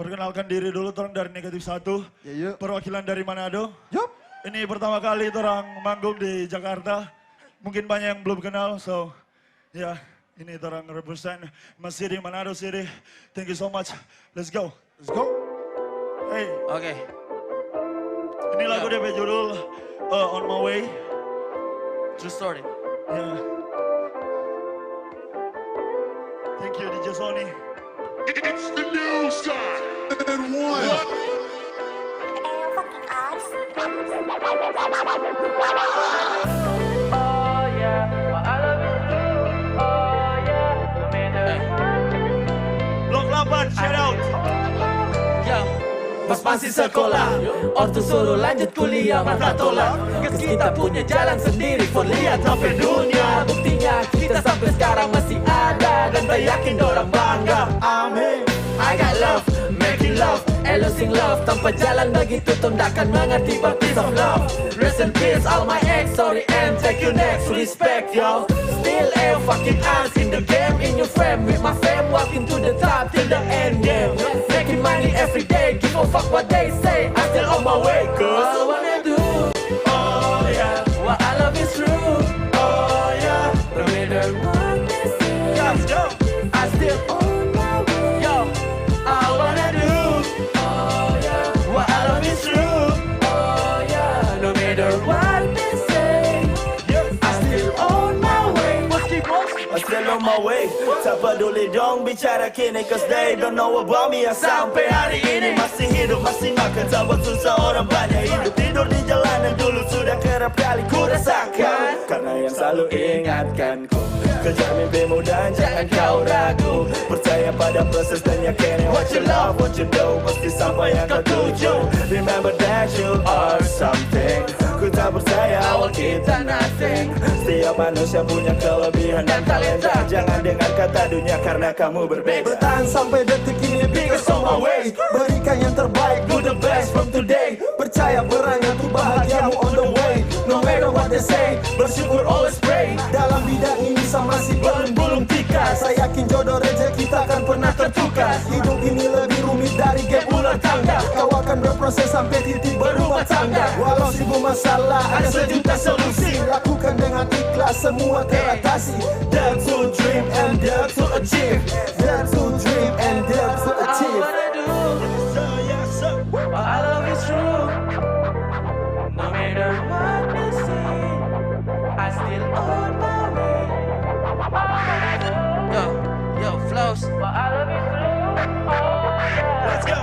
Perkenalkan diri dulu, orang dari Negatif 1. Ya, Perwakilan dari Manado. Yup. Ini pertama kali orang manggung di Jakarta. Mungkin banyak yang belum kenal, so ya ini orang represent Mas City, Manado City. Thank you so much. Let's go. Let's go. Hey, Oke. ini lagu DP judul On My Way. True story. Ya. Thank you DJ Sony. It's the new side. And one. Blok 8, shout out. Yo. Pas masih sekolah, ortu suruh lanjut kuliah mata tolak. Kes kita punya jalan sendiri, for lihat sampai dunia. Buktinya kita sampai sekarang masih ada dan tak yakin orang bangga. Amin. I got love, making love, elosing love. Tanpa jalan begitu tundakan mengerti baptis of love. Rest in peace all my ex, sorry and take you next. Respect yo, still a fucking ass in the game, in your frame. With my fam walking to the top till the end game. Making money every day, give a fuck what they say. I'm still on my way, cause all I wanna do, oh yeah, what I love is true, oh yeah. No matter what they say, let's go. I still on my way, yo. I wanna do, oh yeah, what I love is true, oh yeah. No matter what they say, I still on my way. I'm still on my way. Tak peduli dong bicara kini, cause they don't know about me. Yang sampai hari ini masih hidup, masih makan. Tak buat susah orang banyak hidup. Tidur di jalanan dulu sudah kerap kali ku rasakan. Karena yang selalu ingatkanku, kejar mimpimu dan jangan kau ragu. Percaya pada proses dan yakini what you love, what you do, pasti sampai yang kau tuju. Remember that you are something. Ku tak percaya awal kita nothing. Setiap manusia punya kelebihan dan talenta. Jangan dengar kata dunia karena kamu berbeda. Bertahan sampai detik ini because on my way. Berikan yang terbaik, do the best from today. Percaya beranya tuh bahagiamu on the way. No matter what they say, bersyukur always pray. Dalam bidang ini sama si belum tika. Saya yakin jodoh rezeki kita akan pernah tertukar. Hidup ini lebih rumit dari game ular tangga. Kau akan berproses sampai titik berumah tangga. Walau sibuk masalah, ada sejuta solusi. Lakukan dengan ikhlas, semua teratasi. Dare to dream and dare to achieve. Dare to dream and dare to achieve. What I love is true. No matter what they say, I still on my way. Yo, flows. What I love is true. Oh, yeah. Let's go.